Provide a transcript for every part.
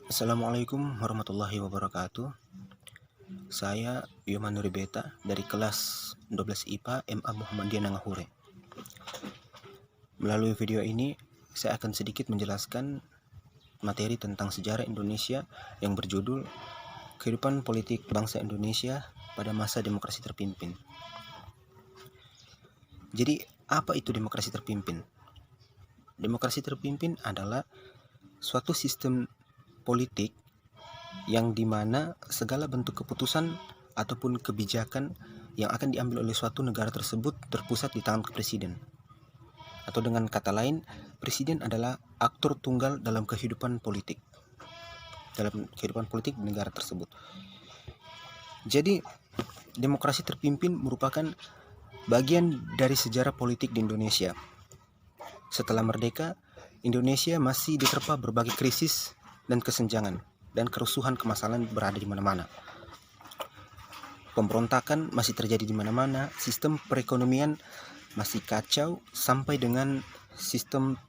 Assalamualaikum warahmatullahi wabarakatuh. Saya Yoman Nuribeta dari kelas 12 IPA MA Muhammadiyah Nangahure. Melalui video ini, saya akan sedikit menjelaskan materi tentang sejarah Indonesia yang berjudul Kehidupan Politik Bangsa Indonesia pada Masa Demokrasi Terpimpin. Jadi, apa itu demokrasi terpimpin? Demokrasi terpimpin adalah suatu sistem politik yang dimana segala bentuk keputusan ataupun kebijakan yang akan diambil oleh suatu negara tersebut terpusat di tangan presiden. Atau dengan kata lain, presiden adalah aktor tunggal dalam kehidupan politik di negara tersebut. Jadi, demokrasi terpimpin merupakan bagian dari sejarah politik di Indonesia. Setelah merdeka, Indonesia masih diterpa berbagai krisis dan kesenjangan, dan kerusuhan kemasalahan berada di mana-mana. Pemberontakan masih terjadi di mana-mana, sistem perekonomian masih kacau, sampai dengan sistem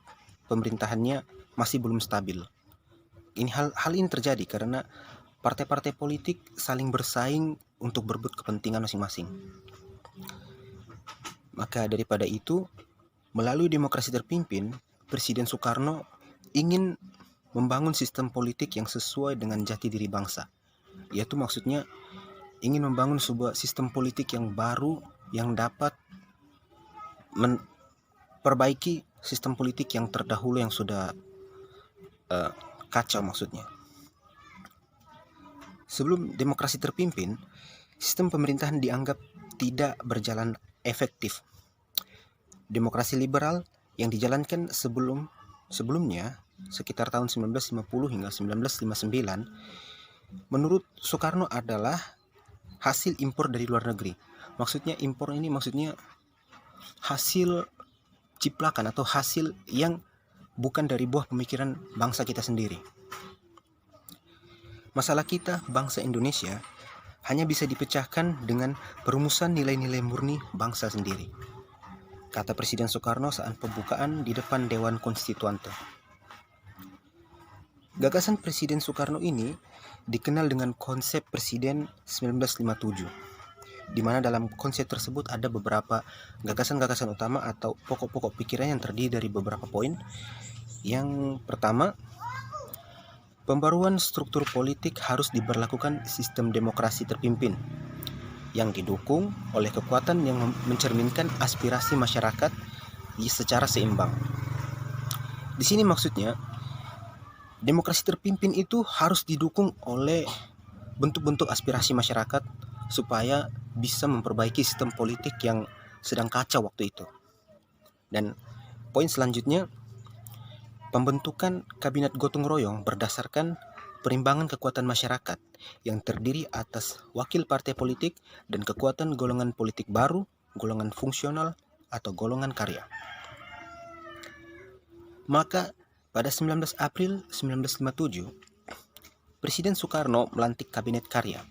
pemerintahannya masih belum stabil. Hal ini terjadi karena partai-partai politik saling bersaing untuk berebut kepentingan masing-masing. Maka daripada itu, melalui demokrasi terpimpin, Presiden Soekarno ingin membangun sistem politik yang sesuai dengan jati diri bangsa, yaitu maksudnya ingin membangun sebuah sistem politik yang baru yang dapat memperbaiki sistem politik yang terdahulu yang sudah kacau maksudnya. Sebelum demokrasi terpimpin, sistem pemerintahan dianggap tidak berjalan efektif. Demokrasi liberal yang dijalankan sebelumnya sekitar tahun 1950 hingga 1959 menurut Soekarno adalah hasil impor dari luar negeri. Maksudnya impor ini maksudnya hasil ciplakan atau hasil yang bukan dari buah pemikiran bangsa kita sendiri. Masalah kita bangsa Indonesia hanya bisa dipecahkan dengan perumusan nilai-nilai murni bangsa sendiri, kata Presiden Soekarno saat pembukaan di depan Dewan Konstituante. Gagasan Presiden Soekarno ini dikenal dengan konsep Presiden 1957, di mana dalam konsep tersebut ada beberapa gagasan-gagasan utama atau pokok-pokok pikiran yang terdiri dari beberapa poin. Yang pertama, pembaruan struktur politik harus diberlakukan sistem demokrasi terpimpin yang didukung oleh kekuatan yang mencerminkan aspirasi masyarakat secara seimbang. Di sini maksudnya, demokrasi terpimpin itu harus didukung oleh bentuk-bentuk aspirasi masyarakat supaya bisa memperbaiki sistem politik yang sedang kacau waktu itu. Dan poin selanjutnya, pembentukan kabinet gotong royong berdasarkan perimbangan kekuatan masyarakat yang terdiri atas wakil partai politik dan kekuatan golongan politik baru, golongan fungsional, atau golongan karya. Maka pada 19 April 1957, Presiden Soekarno melantik Kabinet Karya.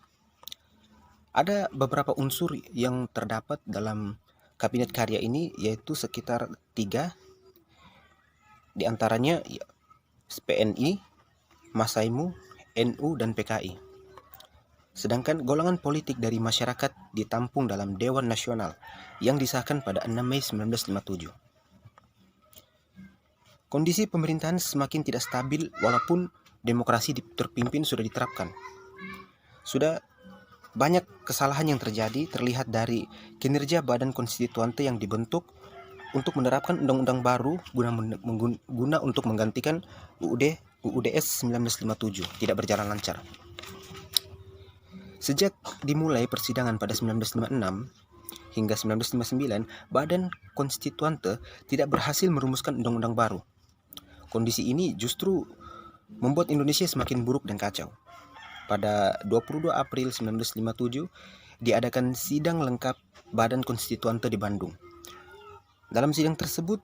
Ada beberapa unsur yang terdapat dalam Kabinet Karya ini, yaitu sekitar 3. Di antaranya PNI, Masaimu, NU, dan PKI. Sedangkan golongan politik dari masyarakat ditampung dalam Dewan Nasional yang disahkan pada 6 Mei 1957. Kondisi pemerintahan semakin tidak stabil walaupun demokrasi terpimpin sudah diterapkan. Sudah banyak kesalahan yang terlihat dari kinerja Badan Konstituante yang dibentuk untuk menerapkan undang-undang baru guna untuk menggantikan UUDS 1957 tidak berjalan lancar. Sejak dimulai persidangan pada 1956 hingga 1959, Badan Konstituante tidak berhasil merumuskan undang-undang baru. Kondisi ini justru membuat Indonesia semakin buruk dan kacau. Pada 22 April 1957 diadakan sidang lengkap Badan Konstituante di Bandung. Dalam sidang tersebut,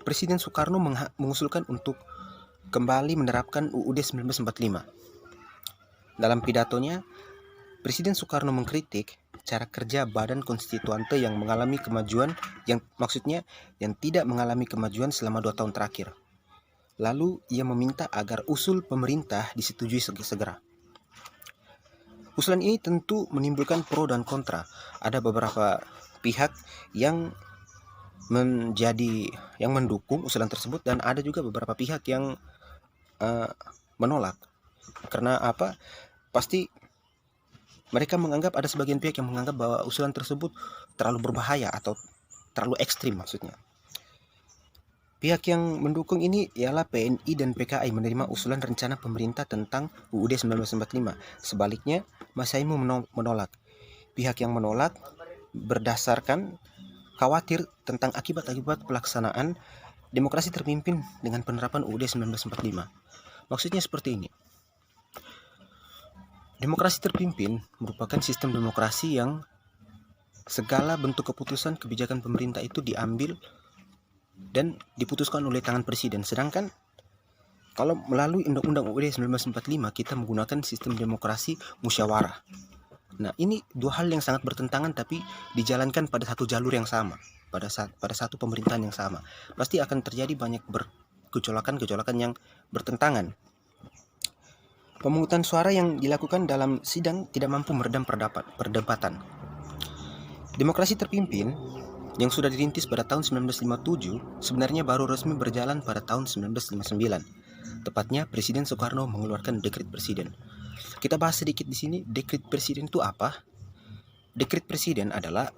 Presiden Soekarno mengusulkan untuk kembali menerapkan UUD 1945. Dalam pidatonya, Presiden Soekarno mengkritik cara kerja Badan Konstituante yang mengalami kemajuan, yang tidak mengalami kemajuan selama 2 tahun terakhir. Lalu ia meminta agar usul pemerintah disetujui segera. Usulan ini tentu menimbulkan pro dan kontra. Ada beberapa pihak yang mendukung usulan tersebut, dan ada juga beberapa pihak yang menolak. Karena apa? Pasti mereka menganggap, ada sebagian pihak yang menganggap bahwa usulan tersebut terlalu berbahaya atau terlalu ekstrim maksudnya. Pihak yang mendukung ini ialah PNI dan PKI menerima usulan rencana pemerintah tentang UUD 1945. Sebaliknya, Masaimu menolak. Pihak yang menolak berdasarkan khawatir tentang akibat-akibat pelaksanaan demokrasi terpimpin dengan penerapan UUD 1945. Maksudnya seperti ini. Demokrasi terpimpin merupakan sistem demokrasi yang segala bentuk keputusan kebijakan pemerintah itu diambil dan diputuskan oleh tangan presiden. Sedangkan kalau melalui Undang-Undang UUD 1945 kita menggunakan sistem demokrasi musyawarah. Nah, ini dua hal yang sangat bertentangan tapi dijalankan pada satu jalur yang sama, pada satu pemerintahan yang sama. Pasti akan terjadi banyak gejolakan yang bertentangan. Pemungutan suara yang dilakukan dalam sidang tidak mampu meredam perdebatan. Demokrasi terpimpin yang sudah dirintis pada tahun 1957 sebenarnya baru resmi berjalan pada tahun 1959. Tepatnya Presiden Soekarno mengeluarkan dekret presiden. Kita bahas sedikit di sini, dekret presiden itu apa? Dekret presiden adalah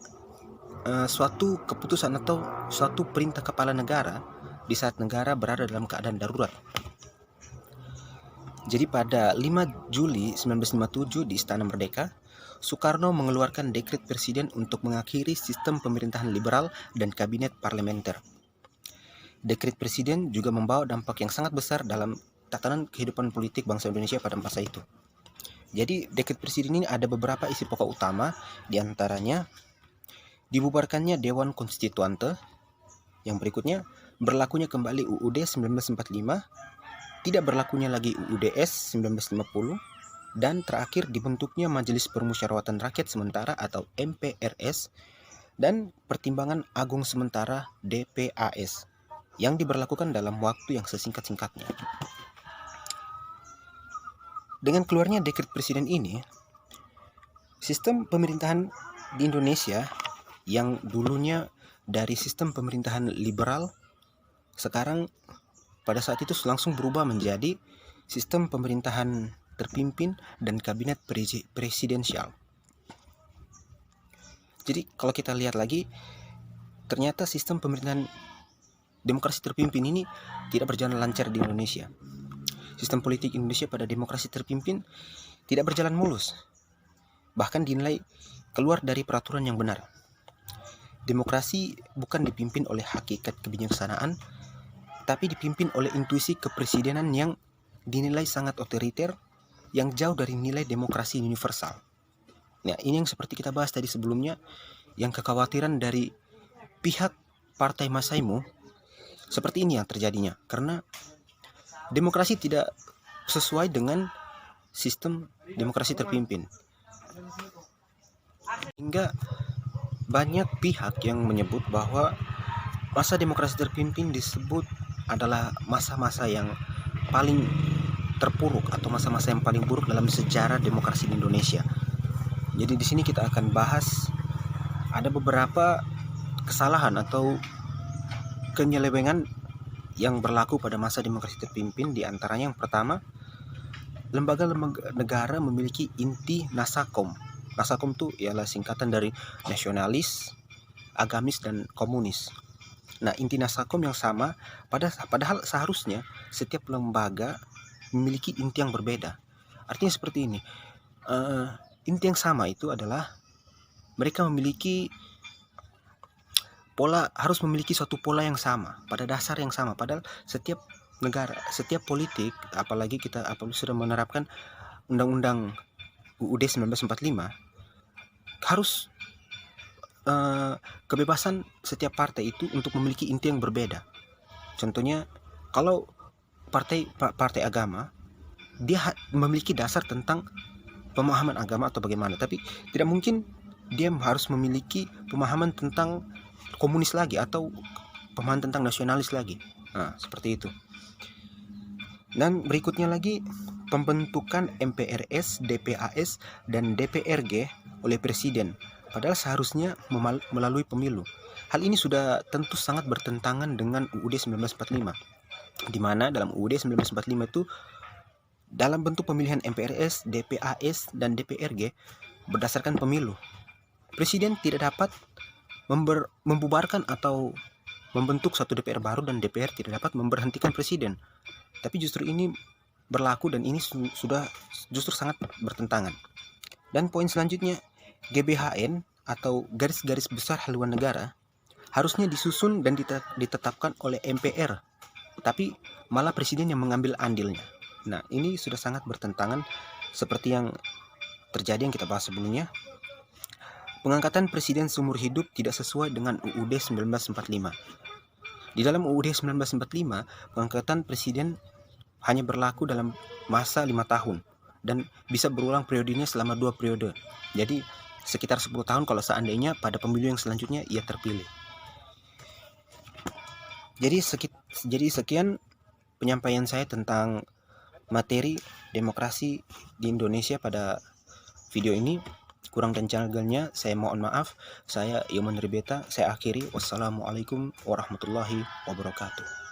suatu keputusan atau suatu perintah kepala negara di saat negara berada dalam keadaan darurat. Jadi pada 5 Juli 1957 di Istana Merdeka, Soekarno mengeluarkan dekret presiden untuk mengakhiri sistem pemerintahan liberal dan kabinet parlementer. Dekret presiden juga membawa dampak yang sangat besar dalam tatanan kehidupan politik bangsa Indonesia pada masa itu. Jadi dekret presiden ini ada beberapa isi pokok utama, diantaranya dibubarkannya Dewan Konstituante, yang berikutnya berlakunya kembali UUD 1945, tidak berlakunya lagi UUDS 1950, dan terakhir dibentuknya Majelis Permusyawaratan Rakyat Sementara atau MPRS dan Pertimbangan Agung Sementara DPAS yang diberlakukan dalam waktu yang sesingkat-singkatnya. Dengan keluarnya dekret presiden ini, sistem pemerintahan di Indonesia yang dulunya dari sistem pemerintahan liberal, sekarang pada saat itu langsung berubah menjadi sistem pemerintahan terpimpin dan kabinet presidensial. Jadi kalau kita lihat lagi, ternyata sistem pemerintahan demokrasi terpimpin ini tidak berjalan lancar di Indonesia. Sistem politik Indonesia pada demokrasi terpimpin tidak berjalan mulus, bahkan dinilai keluar dari peraturan yang benar. Demokrasi bukan dipimpin oleh hakikat kebijaksanaan, tapi dipimpin oleh intuisi kepresidenan yang dinilai sangat otoriter, yang jauh dari nilai demokrasi universal. Nah, ini yang seperti kita bahas tadi sebelumnya, yang kekhawatiran dari pihak Partai Masaimu, seperti ini yang terjadinya, karena demokrasi tidak sesuai dengan sistem demokrasi terpimpin. Hingga banyak pihak yang menyebut bahwa masa demokrasi terpimpin disebut adalah masa-masa yang paling terpuruk atau masa-masa yang paling buruk dalam sejarah demokrasi di Indonesia. Jadi di sini kita akan bahas ada beberapa kesalahan atau penyelewengan yang berlaku pada masa demokrasi terpimpin. Di antaranya yang pertama, lembaga-lembaga negara memiliki inti nasakom. Nasakom itu ialah singkatan dari nasionalis, agamis, dan komunis. Nah, inti nasakom yang sama, padahal seharusnya setiap lembaga memiliki inti yang berbeda. Artinya seperti ini, inti yang sama itu adalah mereka memiliki harus memiliki suatu pola yang sama, pada dasar yang sama. Padahal setiap negara, setiap politik, apalagi kita sudah menerapkan Undang-Undang UUD 1945, harus kebebasan setiap partai itu untuk memiliki inti yang berbeda. Contohnya, kalau partai agama, dia memiliki dasar tentang pemahaman agama atau bagaimana, tapi tidak mungkin dia harus memiliki pemahaman tentang komunis lagi atau pemahaman tentang nasionalis lagi. Nah, seperti itu. Dan berikutnya lagi, pembentukan MPRS, DPAS, dan DPRG oleh Presiden, padahal seharusnya melalui pemilu. Hal ini sudah tentu sangat bertentangan dengan UUD 1945, di mana dalam UUD 1945 itu dalam bentuk pemilihan MPRS, DPAS, dan DPRG berdasarkan pemilu. Presiden tidak dapat membubarkan atau membentuk satu DPR baru, dan DPR tidak dapat memberhentikan presiden. Tapi justru ini berlaku, dan ini sudah justru sangat bertentangan. Dan poin selanjutnya, GBHN atau garis-garis besar haluan negara harusnya disusun dan ditetapkan oleh MPR, tapi malah presiden yang mengambil andilnya. Nah, ini sudah sangat bertentangan seperti yang terjadi yang kita bahas sebelumnya. Pengangkatan presiden seumur hidup tidak sesuai dengan UUD 1945. Di dalam UUD 1945, pengangkatan presiden hanya berlaku dalam masa 5 tahun dan bisa berulang periodenya selama 2 periode. Jadi sekitar 10 tahun kalau seandainya pada pemilu yang selanjutnya ia terpilih. Jadi sekian penyampaian saya tentang materi demokrasi di Indonesia pada video ini. Kurang dan janggalnya saya mohon maaf. Saya Yoman Ribeta, saya akhiri. Wassalamualaikum warahmatullahi wabarakatuh.